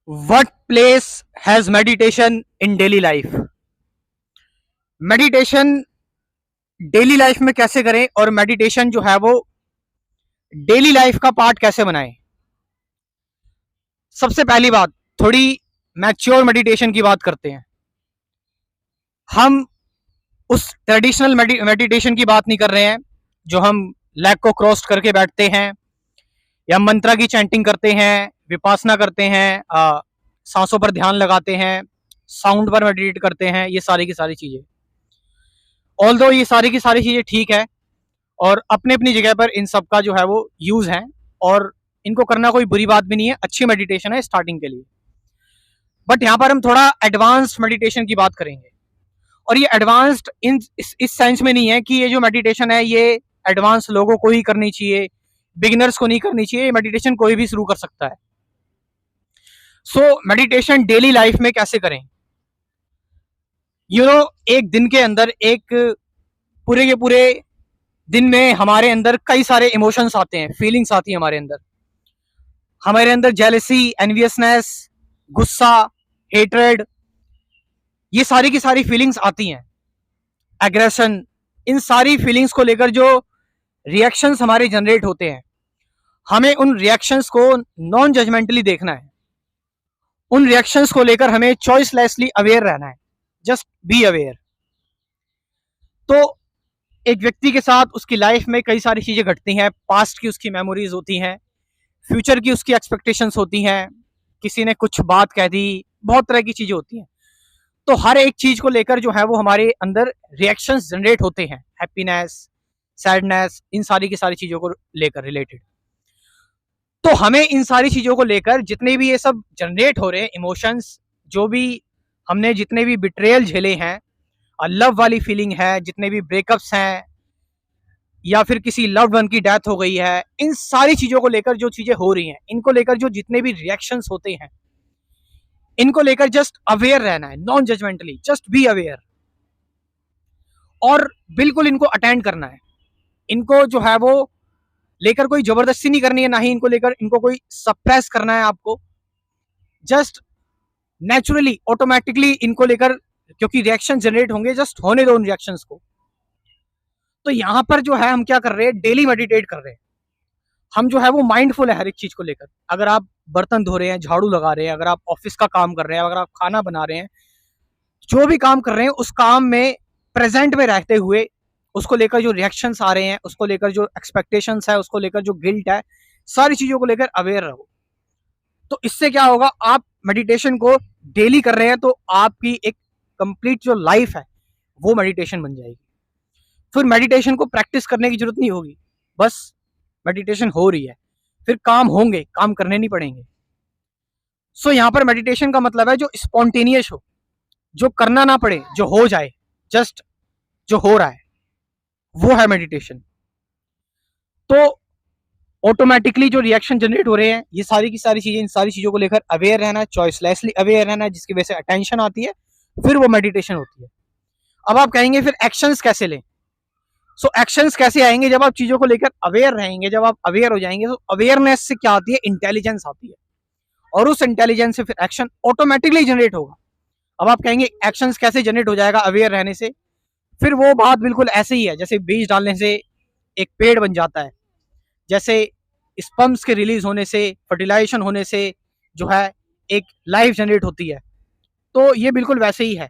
What place has meditation in daily life? Meditation daily life में कैसे करें और मेडिटेशन जो है वो डेली लाइफ का पार्ट कैसे बनाएं? सबसे पहली बात, थोड़ी मैच्योर मेडिटेशन की बात करते हैं। हम उस ट्रेडिशनल मेडिटेशन की बात नहीं कर रहे हैं जो हम लेग को क्रॉस करके बैठते हैं या मंत्रा की चैंटिंग करते हैं, विपासना करते हैं, सांसों पर ध्यान लगाते हैं, साउंड पर मेडिटेट करते हैं। ये सारी की सारी चीजें, ऑल्दो ये सारी की सारी चीजें ठीक है और अपने अपनी जगह पर इन सब का जो है वो यूज है और इनको करना कोई बुरी बात भी नहीं है, अच्छी मेडिटेशन है स्टार्टिंग के लिए। बट यहाँ पर हम थोड़ा एडवांस्ड मेडिटेशन की बात करेंगे और ये एडवांस्ड इस सेंस में नहीं है कि ये जो मेडिटेशन है ये एडवांस लोगों को ही करनी चाहिए, बिगिनर्स को नहीं करनी चाहिए। मेडिटेशन कोई भी शुरू कर सकता है। सो मेडिटेशन डेली लाइफ में कैसे करें? एक दिन के अंदर, एक पूरे के पूरे दिन में हमारे अंदर कई सारे इमोशंस आते हैं, फीलिंग्स आती है हमारे अंदर जेलसी, एनवियसनेस, गुस्सा, हेट्रेड, ये सारी की सारी फीलिंग्स आती हैं, एग्रेशन। इन सारी फीलिंग्स को लेकर जो रिएक्शंस हमारे जनरेट होते हैं, हमें उन रिएक्शंस को नॉन जजमेंटली देखना है। उन रिएक्शंस को लेकर हमें चॉइसलेसली अवेयर रहना है, जस्ट बी अवेयर। तो एक व्यक्ति के साथ उसकी लाइफ में कई सारी चीजें घटती हैं, पास्ट की उसकी मेमोरीज होती हैं, फ्यूचर की उसकी एक्सपेक्टेशंस होती हैं, किसी ने कुछ बात कह दी, बहुत तरह की चीजें होती हैं। तो हर एक चीज को लेकर जो है वो हमारे अंदर रिएक्शंस जनरेट होते हैं, हैप्पीनेस, सैडनेस, इन सारी की सारी चीजों को लेकर रिलेटेड। तो हमें इन सारी चीजों को लेकर जितने भी ये सब जनरेट हो रहे हैं इमोशंस, जो भी हमने जितने भी बिट्रेयल झेले हैं, लव वाली फीलिंग है, जितने भी ब्रेकअप्स हैं या फिर किसी लव्ड वन की डेथ हो गई है, इन सारी चीजों को लेकर जो चीजें हो रही हैं, इनको लेकर जो जितने भी रिएक्शंस होते हैं, इनको लेकर जस्ट अवेयर रहना है, non judgementally, just be aware. और बिल्कुल इनको अटेंड करना है। इनको जो है वो लेकर कोई जबरदस्ती नहीं करनी है, ना ही इनको लेकर इनको कोई सप्रेस करना है आपको। जस्ट नेचुरली, ऑटोमेटिकली इनको लेकर, क्योंकि रिएक्शन जनरेट होंगे, जस्ट होने दो उन रिएक्शंस को। तो यहां पर जो है हम क्या कर रहे हैं, डेली मेडिटेट कर रहे हैं। हम जो है वो माइंडफुल है हर एक चीज को लेकर। अगर आप बर्तन धो रहे हैं, झाड़ू लगा रहे हैं, अगर आप ऑफिस का काम कर रहे हैं, अगर आप खाना बना रहे हैं, जो भी काम कर रहे हैं उस काम में प्रेजेंट में रहते हुए, उसको लेकर जो रिएक्शंस आ रहे हैं, उसको लेकर जो एक्सपेक्टेशंस है, उसको लेकर जो गिल्ट है, सारी चीजों को लेकर अवेयर रहो। तो इससे क्या होगा, आप मेडिटेशन को डेली कर रहे हैं तो आपकी एक कंप्लीट जो लाइफ है वो मेडिटेशन बन जाएगी। फिर मेडिटेशन को प्रैक्टिस करने की जरूरत नहीं होगी, बस मेडिटेशन हो रही है, फिर काम होंगे, काम करने नहीं पड़ेंगे। सो यहां पर मेडिटेशन का मतलब है जो स्पॉन्टेनियस हो, जो करना ना पड़े, जो हो जाए, जस्ट जो हो रहा है वो है मेडिटेशन। तो ऑटोमेटिकली जो रिएक्शन जनरेट हो रहे हैं, ये सारी की सारी चीजें, इन सारी चीजों को लेकर अवेयर रहना है, चॉइसलेसली अवेयर रहना है, जिसकी वजह से अटेंशन आती है, फिर वो मेडिटेशन होती है। अब आप कहेंगे फिर एक्शंस कैसे लें? सो एक्शंस कैसे आएंगे? जब आप चीजों को लेकर अवेयर रहेंगे, जब आप अवेयर हो जाएंगे, तो अवेयरनेस से क्या आती है, इंटेलिजेंस आती है, और उस इंटेलिजेंस से फिर एक्शन ऑटोमेटिकली जनरेट होगा। अब आप कहेंगे एक्शंस कैसे जनरेट हो जाएगा अवेयर रहने से? फिर वो बात बिल्कुल ऐसे ही है जैसे बीज डालने से एक पेड़ बन जाता है, जैसे स्पर्म्स के रिलीज होने से, फर्टिलाइजेशन होने से जो है एक लाइफ जनरेट होती है। तो ये बिल्कुल वैसे ही है,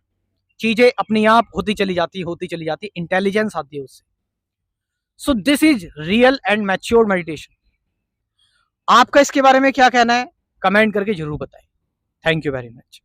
चीजें अपने आप होती चली जाती, इंटेलिजेंस आती है उससे। So this is real and mature meditation. आपका इसके बारे में क्या कहना है? कमेंट करके जरूर बताएं। Thank you very much.